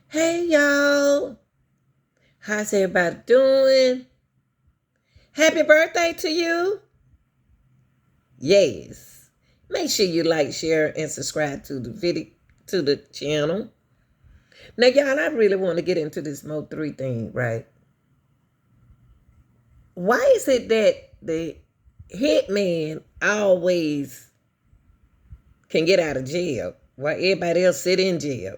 Hey y'all, how's everybody doing? Happy birthday to you. Yes. Make sure you like, share, and subscribe to the video to the channel. Now y'all, I really want to get into this Mo3 thing, right? Why is it that the hitman always can get out of jail while everybody else sit in jail?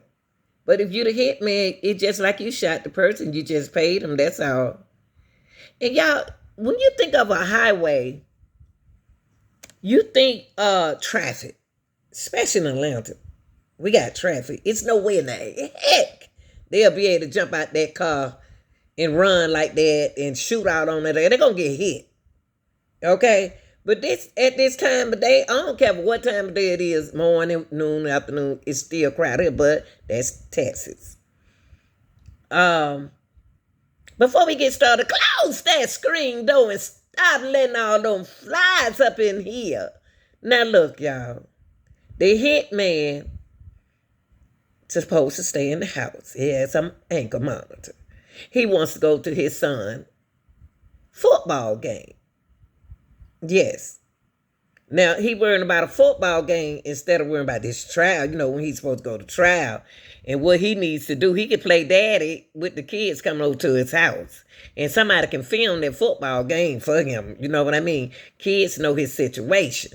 But if you the hitman, it's just like you shot the person, you just paid them, that's all. And y'all, when you think of a highway, you think traffic, especially in Atlanta. We got traffic. It's no way in the heck they'll be able to jump out that car and run like that and shoot out on it. They're gonna get hit. Okay? But this at this time of day, I don't care what time of day it is, morning, noon, afternoon, it's still crowded, but that's Texas. Um, Before we get started, close that screen door and stop letting all them flies up in here. Now look, y'all. The hitman supposed to stay in the house. He has some ankle monitor. He wants to go to his son football game. Yes. Now he worrying about a football game instead of worrying about this trial. You know, when he's supposed to go to trial. And what he needs to do, he can play daddy with the kids coming over to his house. And somebody can film that football game for him. You know what I mean? Kids know his situation.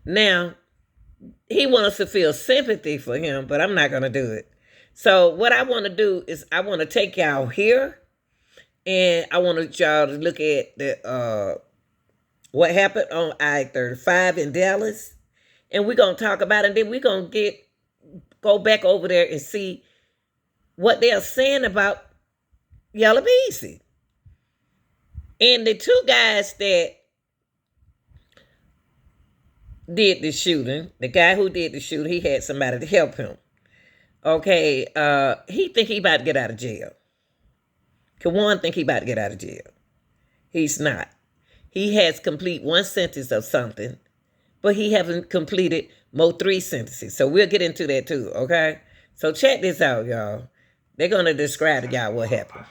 Now, he wants to feel sympathy for him, but I'm not going to do it. So what I want to do is I want to take y'all here, and I want y'all to look at the what happened on I-35 in Dallas, and we're going to talk about it, and then we're going to go back over there and see what they're saying about Yellow Beezy. And the two guys that did the shooting, the guy who did the shooting, he had somebody to help him. Okay, he think he about to get out of jail. Kawan think he about to get out of jail. He's not. He has complete one sentence of something, but he haven't completed Mo3 sentences. So we'll get into that too, okay? So check this out, y'all. They're going to describe to y'all what happened.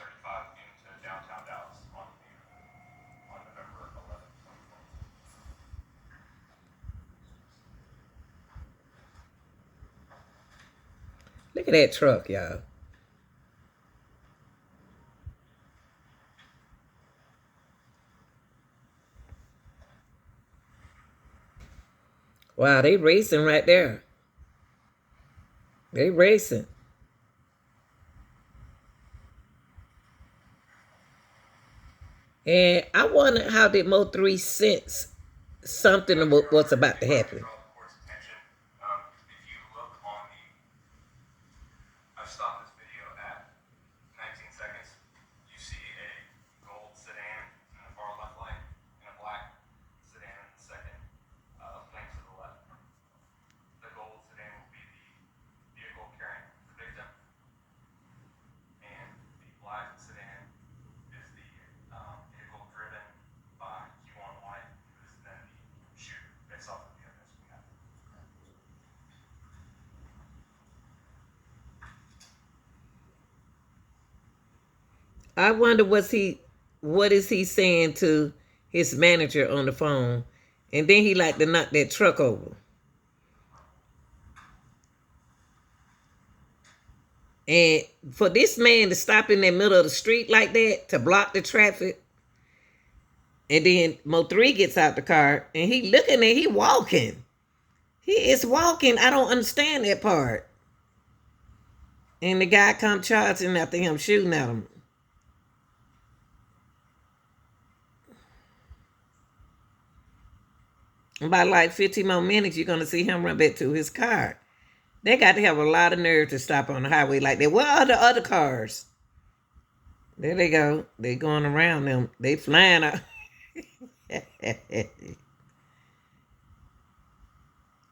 Look at that truck, y'all. Wow, they racing right there. They racing. And I wonder how did Mo3 sense something of what's about to happen. I wonder what is he saying to his manager on the phone, and then he like to knock that truck over. And for this man to stop in the middle of the street like that to block the traffic, and then Mo3 gets out the car and he looking at, he walking. He is walking. I don't understand that part. And the guy come charging after him, shooting at him. About like 15 more minutes, you're going to see him run back to his car. They got to have a lot of nerve to stop on the highway like that. Where are the other cars? There they go. They going around them. They flying out.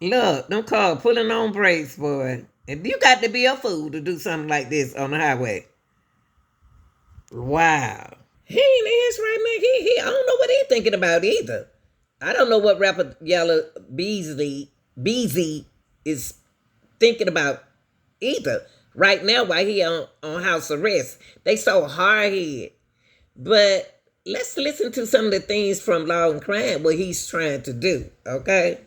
Look, them cars pulling on brakes, boy. And you got to be a fool to do something like this on the highway. Wow. He ain't his right man. He I don't know what he's thinking about either. I don't know what rapper Yellow Beezy is thinking about either. right now while he on house arrest. They so hard-headed. But let's listen to some of the things from Law and Crime, what he's trying to do, okay?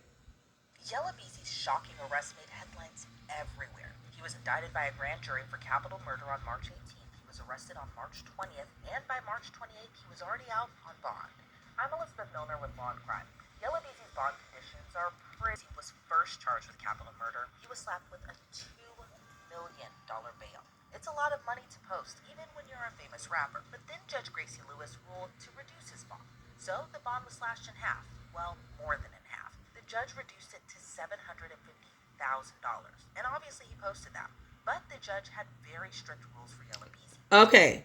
Yella Beezy's shocking arrest made headlines everywhere. He was indicted by a grand jury for capital murder on March 18th. He was arrested on March 20th, and by March 28th, he was already out on bond. I'm Elizabeth Milner with Law and Crime. Yella Beezy's bond conditions are pretty. He was first charged with capital murder. He was slapped with a $2 million bail. It's a lot of money to post, even when you're a famous rapper. But then Judge Gracie Lewis ruled to reduce his bond. So the bond was slashed in half. Well, more than in half. The judge reduced it to $750,000. And obviously he posted that. But the judge had very strict rules for Yella Beezy. Okay.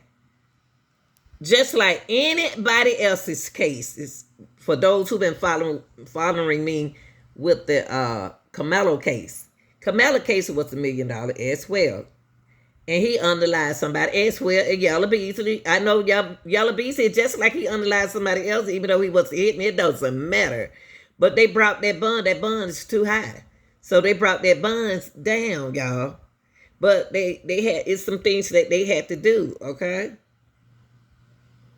Just like anybody else's cases, for those who've been following me with the Camelo case. Camelo case was $1 million as well. And he underlied somebody as well. And Yella Beezy, I know Yella Beezy, just like he underlied somebody else, even though he was hitting, it doesn't matter. But they brought that bond. That bond is too high. So they brought that bonds down, y'all. But they had, it's some things that they had to do, okay?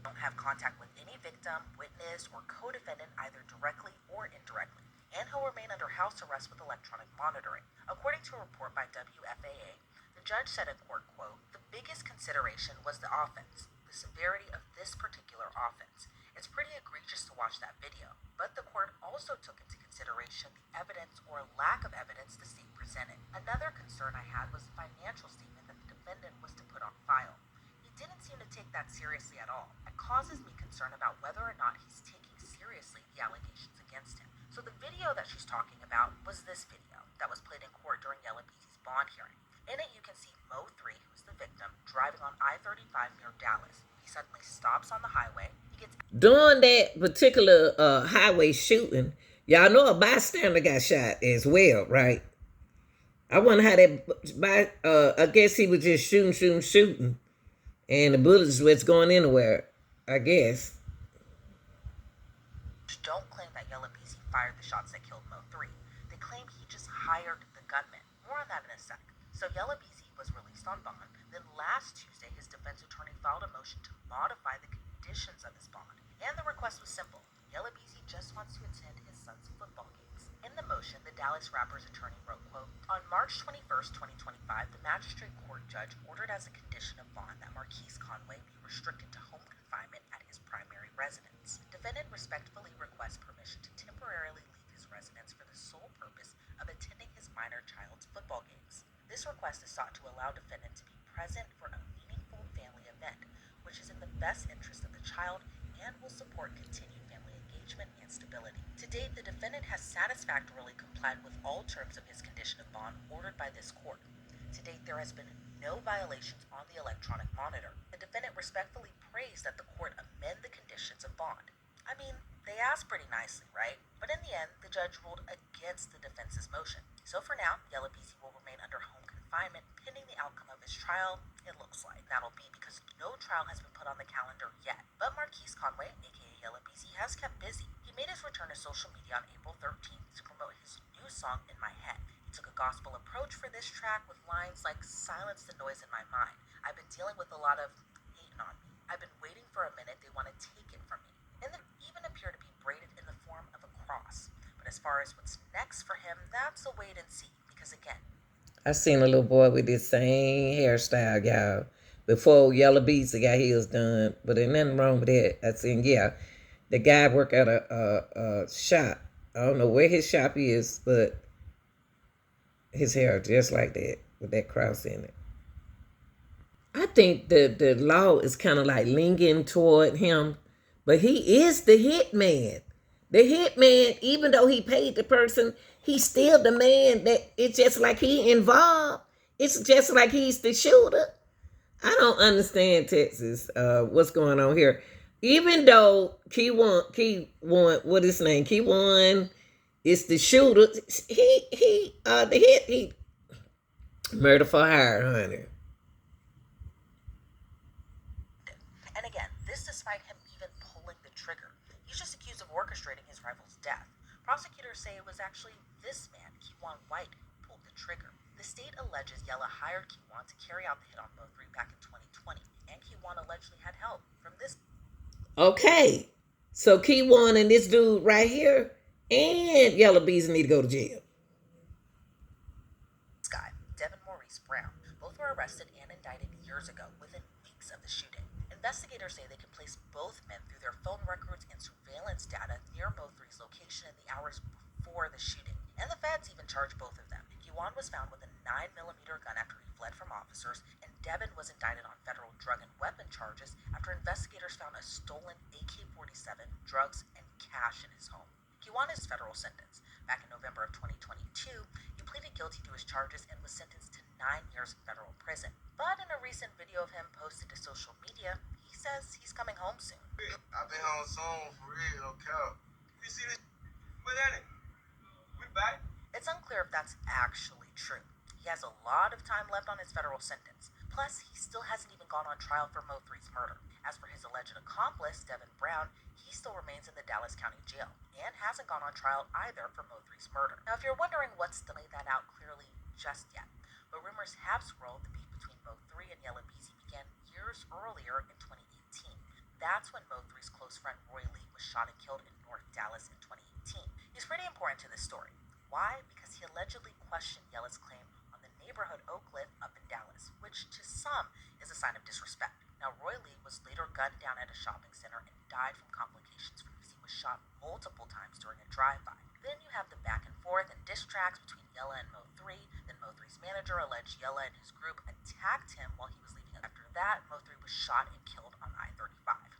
Don't have contact with any victim, witness, or co-defendant either directly or indirectly. And he'll remain under house arrest with electronic monitoring. According to a report by WFAA, the judge said in court, quote, "The biggest consideration was the offense, the severity of this particular offense. It's pretty egregious to watch that video, but the court also took into consideration the evidence or lack of evidence the state presented. Another concern I had was the financial statement that the defendant was to put on file. He didn't seem to take that seriously at all. It causes me concern about whether or not he's taking seriously the allegations against him." So the video that she's talking about was this video that was played in court during Yella Beezy's bond hearing. In it, you can see Mo3, who's the victim, driving on I-35 near Dallas. He suddenly stops on the highway. He gets during that particular highway shooting, y'all know a bystander got shot as well, right? I wonder how that. I guess he was just shooting, and the bullets was going anywhere. I guess. Don't claim that Yella Beezy fired the shots that killed Mo3. They claim he just hired the gunman. More on that in a sec. So Yella Beezy was released on bond. Then last Tuesday, his defense attorney filed a motion to modify the conditions of his bond. And the request was simple. Yella Beezy just wants to attend his son's football games. In the motion, the Dallas rapper's attorney wrote, quote, "On March 21st, 2025, the magistrate court judge ordered as a condition of bond that Marquise Conway be restricted to home confinement at his primary residence. Defendant respectfully requests permission to temporarily leave his residence for the sole purpose of attending his minor child's football games. This request is sought to allow defendant to be present for a meaningful family event, which is in the best interest of the child and will support continued family engagement and stability. To date, the defendant has satisfactorily complied with all terms of his condition of bond ordered by this court. To date, there has been no violations on the electronic monitor. The defendant respectfully prays that the court amend the conditions of bond." I mean, they asked pretty nicely, right? But in the end, the judge ruled against the defense's motion. So for now, Yella Beezy will remain under home confinement pending the outcome of his trial. It looks like that'll be because no trial has been put on the calendar yet. But Marquise Conway, aka Yella Beezy, has kept busy. He made his return to social media on April 13th to promote his new song, "In My Head." He took a gospel approach for this track with lines like, "Silence the noise in my mind. I've been dealing with a lot of hating on me. I've been waiting for a minute. They want to take it from me." And they even appear to be braided in the form of a cross. But as far as what's next for him, that's a wait and see. Because again, I seen a little boy with this same hairstyle, y'all, before Yella Beezy got his done. But there's nothing wrong with that. I seen, yeah, the guy work at a shop. I don't know where his shop is, but his hair just like that with that cross in it. I think the law is kind of like leaning toward him, but he is the hitman. The hitman, even though he paid the person, he's still the man that it's just like he involved. It's just like he's the shooter. I don't understand, Texas, what's going on here. Even though Key one, what is his name? Key one is the shooter. He murder for hire, honey. and again, this despite him even pulling the trigger. He's just accused of orchestrating his rival's death. Prosecutors say it was actually this man, Keywan White, who pulled the trigger. The state alleges Yella hired Kiwan to carry out the hit on Mo3 back in 2020, and Kiwan allegedly had help from this Okay. So Keywan and this dude right here and Yellow Bees need to go to jail. guy, Devin Brown. Both were arrested and indicted years ago, within weeks of the shooting. Investigators say they can place both men through their phone records and surveillance data near Mo3's location in the hours before the shooting. And the feds even charged both of them. Kiwan was found with a 9mm gun after he fled from officers, and Devin was indicted on federal drug and weapon charges after investigators found a stolen AK-47, drugs, and cash in his home. Kiwan is federal sentence. Back in November of 2022, he pleaded guilty to his charges and was sentenced to 9 years in federal prison. But in a recent video of him posted to social media, he says he's coming home soon. I've been home soon, for real, no cap. You see this? What that is? We back? It's unclear if that's actually true. He has a lot of time left on his federal sentence. Plus, he still hasn't even gone on trial for Mo3's murder. As for his alleged accomplice, Devin Brown, he still remains in the Dallas County Jail and hasn't gone on trial either for Mo3's murder. Now, if you're wondering what's delayed that out clearly just yet, but rumors have swirled the beef between Mo3 and Yella Beezy began years earlier in 2018. That's when Mo3's close friend Roy Lee was shot and killed in North Dallas in 2018. He's pretty important to this story. Why? Because he allegedly questioned Yella's claim on the neighborhood Oak Cliff up in Dallas, which to some is a sign of disrespect. Now, Roy Lee was later gunned down at a shopping center and died from complications because he was shot multiple times during a drive-by. Then you have the back and forth and diss tracks between Yella and Mo3. Then Mo3's manager alleged Yella and his group attacked him while he was leaving. After that, Mo3 was shot and killed on I-35.